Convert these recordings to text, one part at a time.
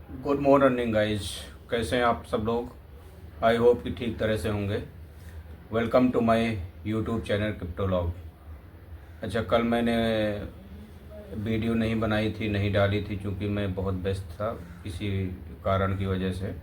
Good morning guys. कैसे हैं आप सब लोग? आई होप कि ठीक तरह से होंगे। Welcome to my YouTube channel Cryptolog. अच्छा, कल मैंने वीडियो नहीं बनाई थी, नहीं डाली थी, क्योंकि मैं बहुत व्यस्त था किसी कारण की वजह से।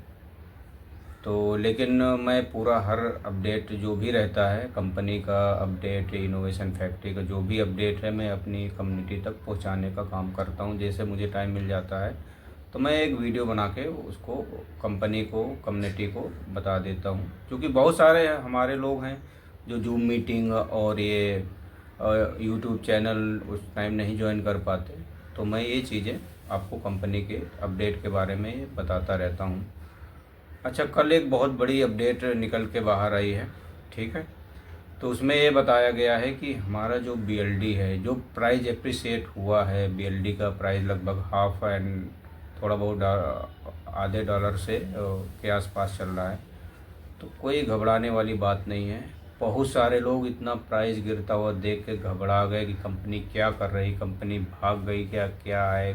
तो लेकिन मैं पूरा हर अपडेट जो भी रहता है, कंपनी का अपडेट, इनोवेशन फैक्ट्री का जो भी अपडेट है, मैं अपनी कम्युनिटी तक पहुंचाने का काम करता हूं। जैसे मुझे टाइम मिल जाता है तो मैं एक वीडियो बना के उसको कंपनी को, कम्युनिटी को बता देता हूं। क्योंकि बहुत सारे हमारे लोग हैं जो जूम मीटिंग और ये यूट्यूब चैनल उस टाइम नहीं ज्वाइन कर पाते। तो मैं ये चीज़ें आपको कंपनी के अपडेट के बारे में बताता रहता हूँ। अच्छा, कल एक बहुत बड़ी अपडेट निकल के बाहर आई है, ठीक है। तो उसमें ये बताया गया है कि हमारा जो बीएलडी है, जो प्राइस एप्रिसिएट हुआ है, बीएलडी का प्राइस लगभग हाफ एंड थोड़ा बहुत आधे डॉलर से के आसपास चल रहा है। तो कोई घबराने वाली बात नहीं है। बहुत सारे लोग इतना प्राइस गिरता हुआ देख के घबरा गए कि कंपनी क्या कर रही, कंपनी भाग गई क्या, क्या है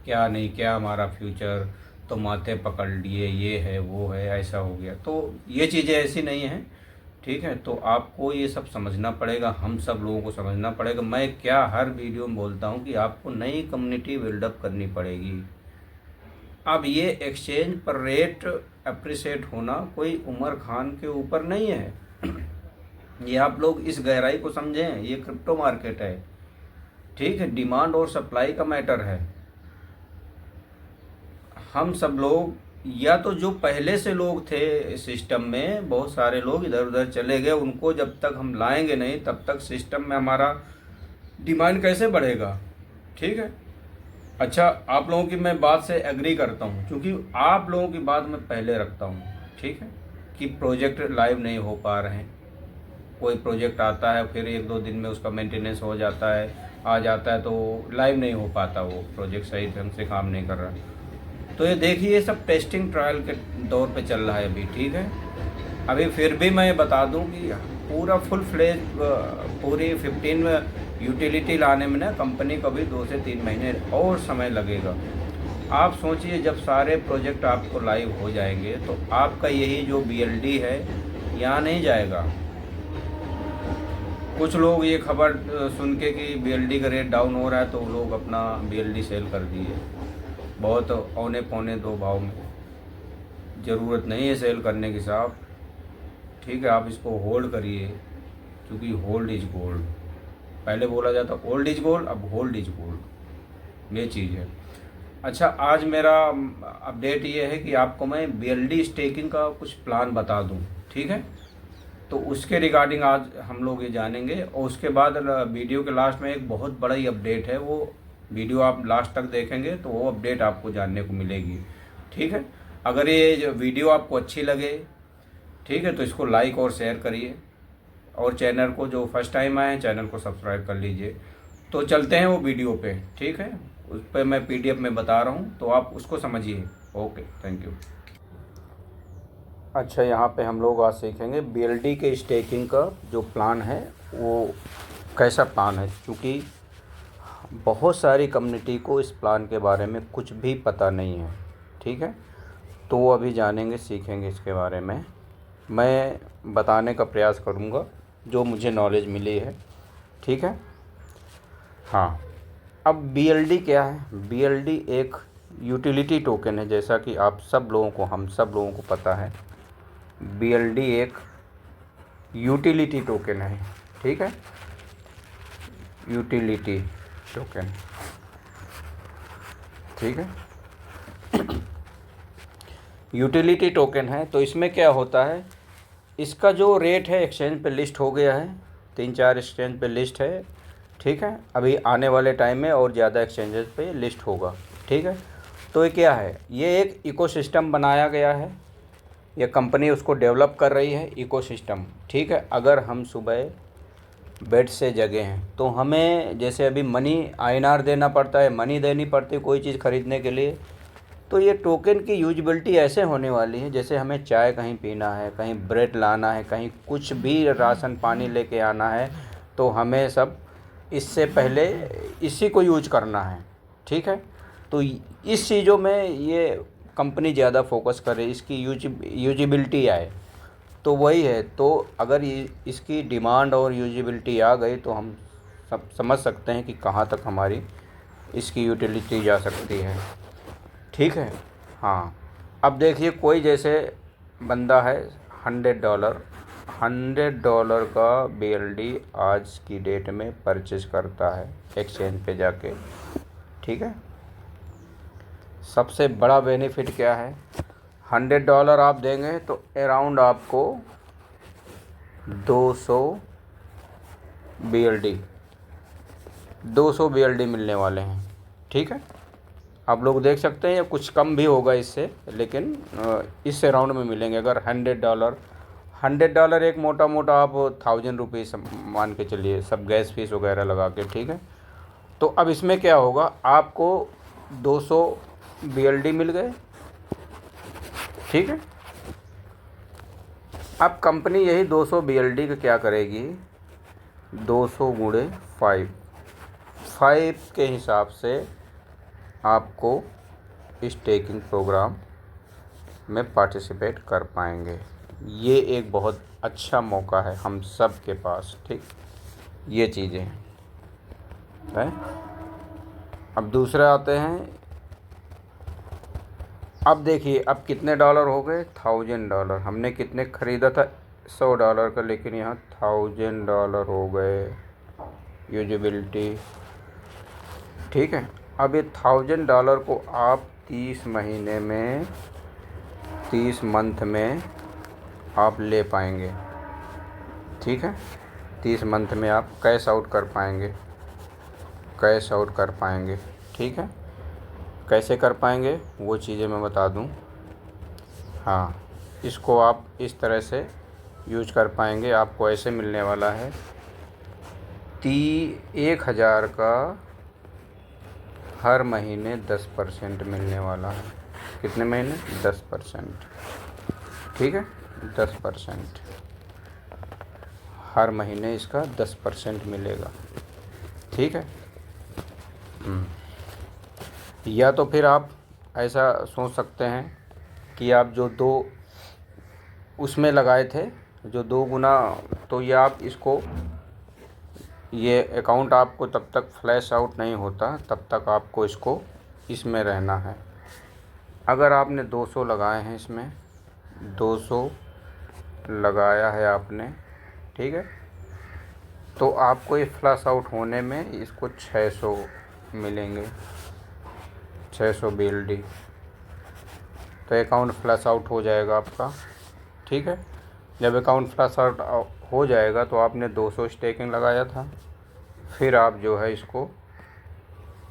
क्या नहीं, क्या हमारा फ्यूचर, तो माथे पकड़ लिए, ये है वो है, ऐसा हो गया। तो ये चीज़ें ऐसी नहीं हैं, ठीक है। तो आपको ये सब समझना पड़ेगा, हम सब लोगों को समझना पड़ेगा। मैं क्या हर वीडियो में बोलता हूँ कि आपको नई कम्युनिटी बिल्डअप करनी पड़ेगी। अब ये एक्सचेंज पर रेट अप्रिशिएट होना कोई उमर खान के ऊपर नहीं है। ये आप लोग इस गहराई को समझें, ये क्रिप्टो मार्केट है, ठीक है। डिमांड और सप्लाई का मैटर है। हम सब लोग, या तो जो पहले से लोग थे सिस्टम में, बहुत सारे लोग इधर उधर चले गए, उनको जब तक हम लाएंगे नहीं तब तक सिस्टम में हमारा डिमांड कैसे बढ़ेगा, ठीक है। अच्छा, आप लोगों की मैं बात से एग्री करता हूँ, क्योंकि आप लोगों की बात मैं पहले रखता हूँ, ठीक है। कि प्रोजेक्ट लाइव नहीं हो पा रहे हैं। कोई प्रोजेक्ट आता है, फिर एक दो दिन में उसका मेंटेनेंस हो जाता है, आ जाता है, तो लाइव नहीं हो पाता, वो प्रोजेक्ट सही ढंग से काम नहीं कर रहा। तो ये देखिए, ये सब टेस्टिंग ट्रायल के दौर पे चल रहा है अभी, ठीक है। अभी फिर भी मैं बता दूं कि पूरा फुल फ्लेज पूरी 15 यूटिलिटी लाने में ना कंपनी को भी 2 से 3 महीने और समय लगेगा। आप सोचिए, जब सारे प्रोजेक्ट आपको लाइव हो जाएंगे तो आपका यही जो बीएलडी है यहाँ नहीं जाएगा। कुछ लोग ये खबर सुन के कि बीएलडी का रेट डाउन हो रहा है, तो लोग अपना बीएलडी सेल कर दिए बहुत औने पौने 2 भाव में। ज़रूरत नहीं है सेल करने की साहब, ठीक है। आप इसको होल्ड करिए, क्योंकि होल्ड इज गोल्ड। पहले बोला जाता ओल्ड इज गोल्ड, अब होल्ड इज गोल्ड, ये चीज़ है। अच्छा, आज मेरा अपडेट ये है कि आपको मैं बीएलडी स्टेकिंग का कुछ प्लान बता दूं, ठीक है। तो उसके रिगार्डिंग आज हम लोग ये जानेंगे, और उसके बाद वीडियो के लास्ट में एक बहुत बड़ा ही अपडेट है। वो वीडियो आप लास्ट तक देखेंगे तो वो अपडेट आपको जानने को मिलेगी, ठीक है। अगर ये जो वीडियो आपको अच्छी लगे, ठीक है, तो इसको लाइक और शेयर करिए, और चैनल को, जो फर्स्ट टाइम आए हैं, चैनल को सब्सक्राइब कर लीजिए। तो चलते हैं वो वीडियो पे, ठीक है। उस पर मैं पीडीएफ में बता रहा हूँ, तो आप उसको समझिए। Okay, thank you. अच्छा, यहाँ पे हम लोग आज सीखेंगे बीएलडी के स्टेकिंग का जो प्लान है वो कैसा प्लान है, क्योंकि बहुत सारी कम्युनिटी को इस प्लान के बारे में कुछ भी पता नहीं है, ठीक है। तो वो अभी जानेंगे, सीखेंगे इसके बारे में। मैं बताने का प्रयास करूँगा जो मुझे नॉलेज मिली है, ठीक है। हाँ, अब बीएलडी क्या है? बीएलडी एक यूटिलिटी टोकन है, जैसा कि आप सब लोगों को, हम सब लोगों को पता है। बीएलडी एक यूटिलिटी टोकन है, ठीक है। यूटिलिटी टोकन, ठीक है। यूटिलिटी टोकन है, तो इसमें क्या होता है, इसका जो रेट है एक्सचेंज पे लिस्ट हो गया है, 3-4 एक्सचेंज पे लिस्ट है, ठीक है। अभी आने वाले टाइम में और ज़्यादा एक्सचेंजेस पे लिस्ट होगा, ठीक है। तो ये क्या है, ये एक इकोसिस्टम बनाया गया है, ये कंपनी उसको डेवलप कर रही है, इकोसिस्टम, ठीक है। अगर हम सुबह बेड से जगे हैं तो हमें जैसे अभी मनी आईएनआर देना पड़ता है, मनी देनी पड़ती है कोई चीज़ ख़रीदने के लिए, तो ये टोकन की यूजबिलिटी ऐसे होने वाली है जैसे हमें चाय कहीं पीना है, कहीं ब्रेड लाना है, कहीं कुछ भी राशन पानी लेके आना है, तो हमें सब इससे पहले इसी को यूज करना है, ठीक है। तो इस चीज़ों में ये कंपनी ज़्यादा फोकस करे, इसकी यूजिबिलिटी आए, तो वही है। तो अगर ये इसकी डिमांड और यूजिबिलिटी आ गई तो हम सब समझ सकते हैं कि कहाँ तक हमारी इसकी यूटिलिटी जा सकती है। ठीक है। हाँ, अब देखिए कोई जैसे बंदा है $100 का BLD आज की डेट में परचेज करता है एक्सचेंज पे जाके। ठीक है। सबसे बड़ा बेनिफिट क्या है, $100 आप देंगे तो अराउंड आपको 200 BLD मिलने वाले हैं। ठीक है। आप लोग देख सकते हैं, या कुछ कम भी होगा इससे, लेकिन इस राउंड में मिलेंगे। अगर $100 एक मोटा मोटा आप 1000 रुपीज़ मान के चलिए, सब गैस फीस वगैरह लगा के। ठीक है। तो अब इसमें क्या होगा, आपको 200 BLD मिल गए। ठीक है। अब कंपनी यही 200 BLD का क्या करेगी, 200 गुणे 5 के हिसाब से आपको स्टेकिंग प्रोग्राम में पार्टिसिपेट कर पाएंगे। ये एक बहुत अच्छा मौका है हम सब के पास। ठीक, ये चीज़ें हैं। अब दूसरे आते हैं। अब देखिए, अब कितने डॉलर हो गए, $1000। हमने कितने ख़रीदा था, $100 का, लेकिन यहाँ $1000 हो गए यूजिबिलिटी। ठीक है। अब ये $1000 को आप 30 महीने में, 30 मंथ में आप ले पाएंगे। ठीक है। 30 मंथ में आप कैश आउट कर पाएंगे। ठीक है। कैसे कर पाएंगे वो चीज़ें मैं बता दूं। हाँ, इसको आप इस तरह से यूज कर पाएंगे। आपको ऐसे मिलने वाला है 1000 का हर महीने 10% मिलने वाला है। कितने महीने, 10%। ठीक है, 10% हर महीने इसका 10% मिलेगा। ठीक है। या तो फिर आप ऐसा सोच सकते हैं कि आप जो 2 उसमें लगाए थे, जो 2 गुना, तो ये आप इसको, ये अकाउंट आपको तब तक फ्लैश आउट नहीं होता, तब तक आपको इसको इसमें रहना है। अगर आपने 200 लगाए हैं, इसमें 200 लगाया है आपने, ठीक है, तो आपको ये फ्लैश आउट होने में इसको 600 मिलेंगे, 600 BLD। तो अकाउंट फ्लैश आउट हो जाएगा आपका। ठीक है। जब अकाउंट फ्लैश आउट हो जाएगा तो आपने 200 स्टेकिंग लगाया था, फिर आप जो है इसको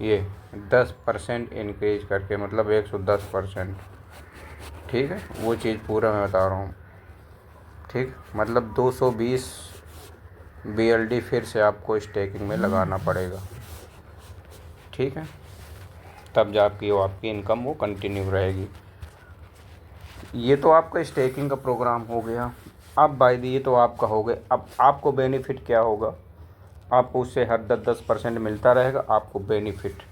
ये 10% इंक्रीज करके, मतलब 110%। ठीक है, वो चीज़ पूरा मैं बता रहा हूँ। ठीक, मतलब 220 BLD फिर से आपको स्टेकिंग में लगाना पड़ेगा। ठीक है, तब जाके वो आपकी इनकम वो कंटिन्यू रहेगी। ये तो आपका स्टेकिंग का प्रोग्राम हो गया। अब बाय द ये तो आपका हो गया। अब आपको बेनिफिट क्या होगा, आपको उससे हर 10% मिलता रहेगा आपको बेनिफिट।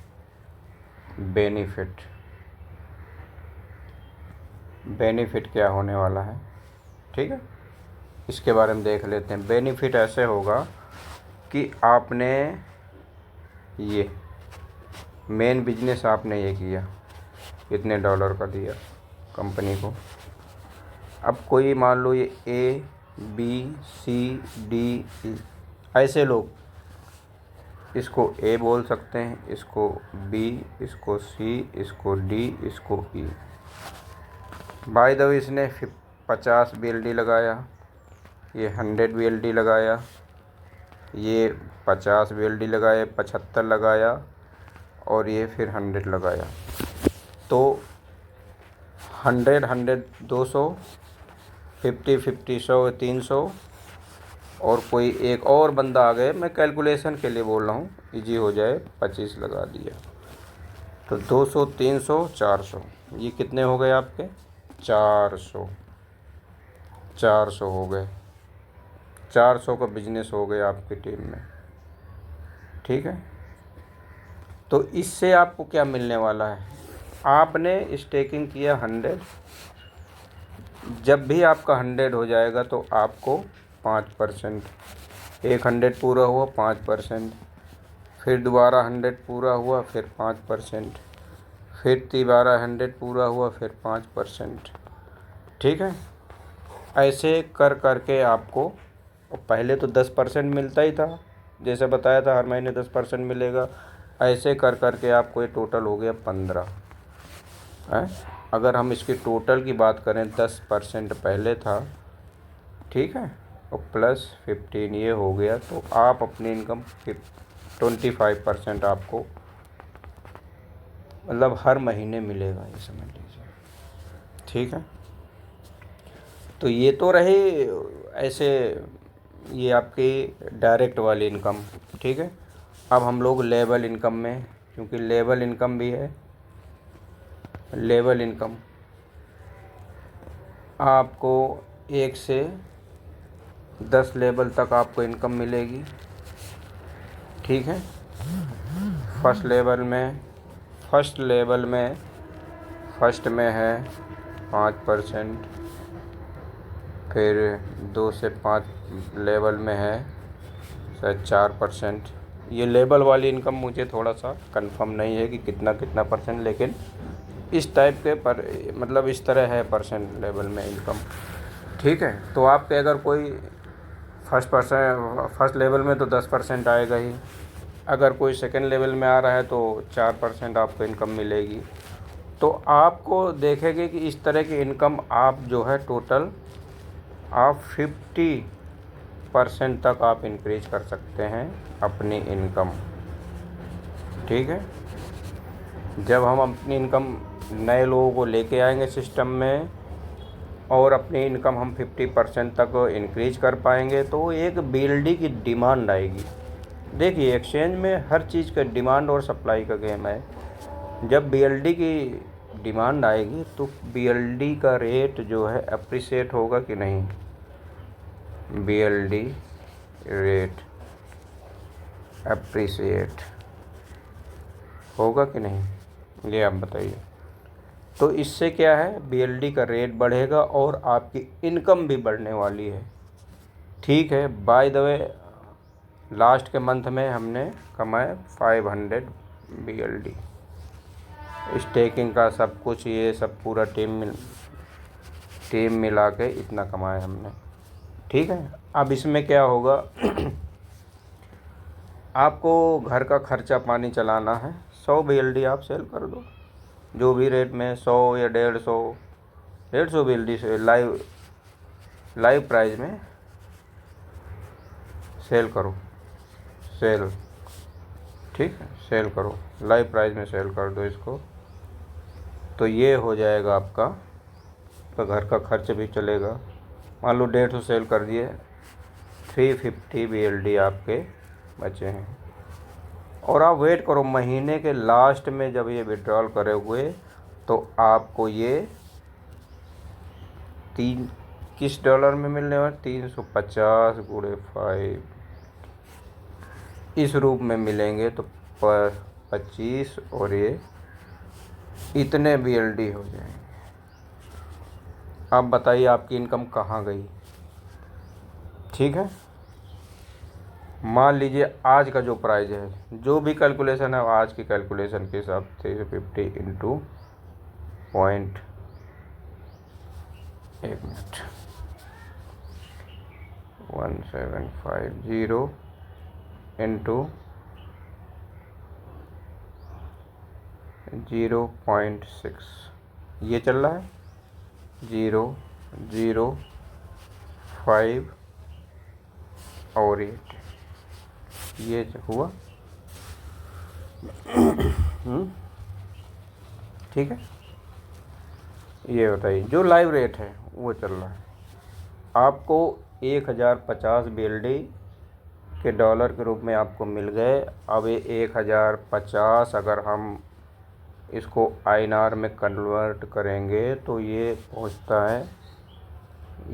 बेनिफिट क्या होने वाला है, ठीक है, इसके बारे में देख लेते हैं। बेनिफिट ऐसे होगा कि आपने ये मेन बिजनेस आपने ये किया, इतने डॉलर का दिया कंपनी को। अब कोई मान लो ये ABCDE ऐसे लोग, इसको A बोल सकते हैं, इसको B, इसको C, इसको D, इसको E। बाय द वे इसने 50 BLD लगाया, ये 100 BLD लगाया, ये 50 BLD लगाया, 75 लगाया, और ये फिर 100 लगाया। तो 100 200, 50 100 300, और कोई एक और बंदा आ गए, मैं कैलकुलेशन के लिए बोल रहा हूँ, इजी हो जाए, 25 लगा दिया। तो 200 300 400, ये कितने हो गए आपके, 400 हो गए। 400 का बिजनेस हो गया आपकी टीम में। ठीक है। तो इससे आपको क्या मिलने वाला है, आपने स्टेकिंग किया 100, जब भी आपका 100 हो जाएगा तो आपको 5%, एक 100 पूरा हुआ 5%, फिर दोबारा 100 पूरा हुआ फिर 5%, फिर दोबारा 100 पूरा हुआ फिर 5%। ठीक है, ऐसे कर करके आपको, पहले तो 10% मिलता ही था, जैसे बताया था हर महीने 10% मिलेगा। ऐसे कर करके आपको ये टोटल हो गया 15 है। अगर हम इसकी टोटल की बात करें 10% पहले था, ठीक है, और प्लस 15 ये हो गया, तो आप अपनी इनकम 25% आपको मतलब हर महीने मिलेगा, ये समझ लीजिए। ठीक है, तो ये तो रहे ऐसे, ये आपकी डायरेक्ट वाली इनकम। ठीक है, अब हम लोग लेवल इनकम में, क्योंकि लेवल इनकम भी है। लेवल इनकम आपको 1 से 10 लेवल तक आपको इनकम मिलेगी। ठीक है, फर्स्ट लेवल में फर्स्ट में है 5%, फिर 2 से 5 लेवल में है शायद 4%। ये लेवल वाली इनकम मुझे थोड़ा सा कंफर्म नहीं है कि कितना कितना परसेंट, लेकिन इस टाइप के पर मतलब इस तरह है परसेंट लेवल में इनकम। ठीक है, तो आपके अगर कोई फर्स्ट लेवल में तो 10% आएगा ही, अगर कोई सेकंड लेवल में आ रहा है तो 4% आपको इनकम मिलेगी। तो आपको देखेंगे कि इस तरह की इनकम आप जो है टोटल आप 50% तक आप इंक्रीज कर सकते हैं अपनी इनकम। ठीक है, जब हम अपनी इनकम नए लोगों को लेके आएंगे सिस्टम में और अपनी इनकम हम 50% तक इंक्रीज कर पाएंगे, तो एक BLD की डिमांड आएगी। देखिए, एक्सचेंज में हर चीज़ का डिमांड और सप्लाई का गेम है। जब BLD की डिमांड आएगी तो BLD का रेट जो है अप्रिशिएट होगा कि नहीं, BLD रेट अप्रिशिएट होगा कि नहीं, ये आप बताइए। तो इससे क्या है, BLD का रेट बढ़ेगा और आपकी इनकम भी बढ़ने वाली है। ठीक है, बाय द वे लास्ट के मंथ में हमने कमाए 500 BLD, स्टेकिंग का सब कुछ, ये सब पूरा टीम मिला के इतना कमाया हमने। ठीक है, अब इसमें क्या होगा आपको घर का खर्चा पानी चलाना है। 100 BLD आप सेल कर दो, जो भी रेट में, 100 या 150 BLD से लाइव प्राइस में सेल करो, सेल। ठीक है, सेल करो, लाइव प्राइस में सेल कर दो इसको, तो ये हो जाएगा आपका, तो घर का खर्च भी चलेगा। मान लो 150 सेल कर दिए, 350 BLD आपके बचे हैं। और आप वेट करो, महीने के लास्ट में जब ये विड्रॉल करे हुए तो आपको ये किस डॉलर में मिलने वाला, 350 × 5 इस रूप में मिलेंगे, तो पर 25 और ये इतने BLD हो जाएंगे। आप बताइए आपकी इनकम कहाँ गई। ठीक है, मान लीजिए आज का जो प्राइस है, जो भी कैलकुलेशन है आज की कैलकुलेशन के हिसाब से 50 इंटू पॉइंट, एक मिनट, 1750 इंटू 0.6 ये चल रहा है, 0.05 और 8 ये हुआ। ठीक है, ये बताइए जो लाइव रेट है वो चल रहा है, आपको 1050 BLD के डॉलर के रूप में आपको मिल गए। अब ये 1050 अगर हम इसको INR में कन्वर्ट करेंगे तो ये पहुंचता है,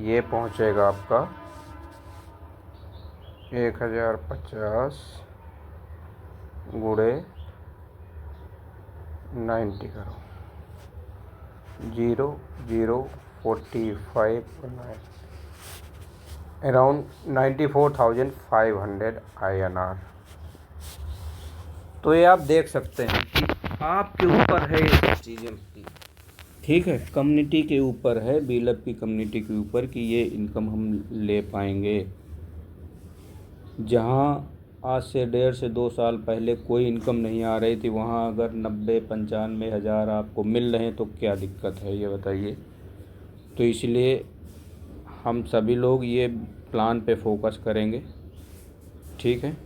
ये पहुंचेगा आपका 1050 × 90 करो, 0.0045 अराउंड 94,500 INR। तो ये आप देख सकते हैं कि आपके ऊपर है ये सब चीज़ें, ठीक है, कम्युनिटी के ऊपर है, बीलअप की कम्युनिटी के ऊपर कि ये इनकम हम ले पाएंगे। जहाँ आज से 1.5 से 2 साल पहले कोई इनकम नहीं आ रही थी, वहाँ अगर 90-95 हज़ार आपको मिल रहे हैं तो क्या दिक्कत है, ये बताइए। तो इसलिए हम सभी लोग ये प्लान पे फोकस करेंगे, ठीक है।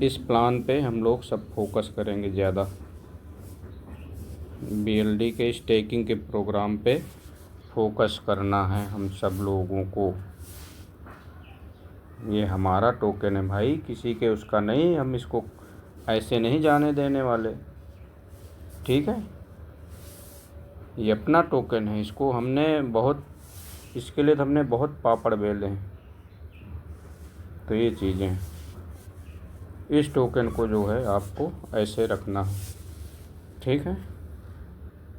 इस प्लान पे हम लोग सब फोकस करेंगे ज़्यादा। BLD के स्टेकिंग के प्रोग्राम पे फोकस करना है हम सब लोगों को। ये हमारा टोकन है भाई, किसी के उसका नहीं, हम इसको ऐसे नहीं जाने देने वाले, ठीक है। ये अपना टोकन है, इसको हमने बहुत, इसके लिए तो हमने बहुत पापड़ बेले हैं। तो ये चीज़ें हैं, इस टोकन को जो है आपको ऐसे रखना है, ठीक है।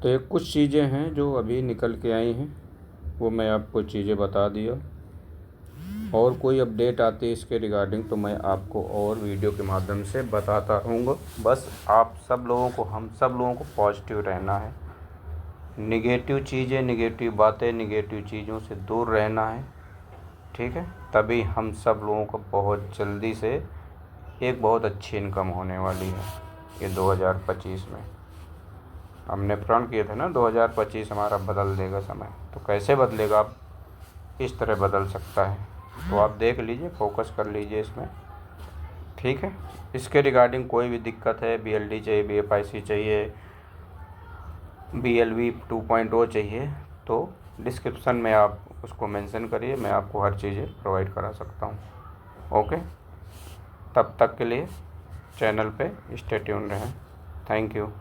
तो ये कुछ चीज़ें हैं जो अभी निकल के आई हैं, वो मैं आपको चीज़ें बता दिया। और कोई अपडेट आती है इसके रिगार्डिंग तो मैं आपको और वीडियो के माध्यम से बताता रहूँगा। बस आप सब लोगों को, हम सब लोगों को पॉजिटिव रहना है, निगेटिव चीज़ें, निगेटिव बातें, निगेटिव चीज़ों से दूर रहना है, ठीक है। तभी हम सब लोगों को बहुत जल्दी से एक बहुत अच्छी इनकम होने वाली है। ये 2025 में हमने प्रण किए थे ना, 2025 हमारा बदल देगा समय। तो कैसे बदलेगा, आप इस तरह बदल सकता है। तो आप देख लीजिए, फोकस कर लीजिए इसमें, ठीक है। इसके रिगार्डिंग कोई भी दिक्कत है, BLD चाहिए, BFIC चाहिए, BLV 2.0 चाहिए, तो डिस्क्रिप्शन में आप उसको मेंशन करिए, मैं आपको हर चीज़ें प्रोवाइड करा सकता हूँ। ओके, तब तक के लिए चैनल पे स्टे ट्यून रहें। Thank you.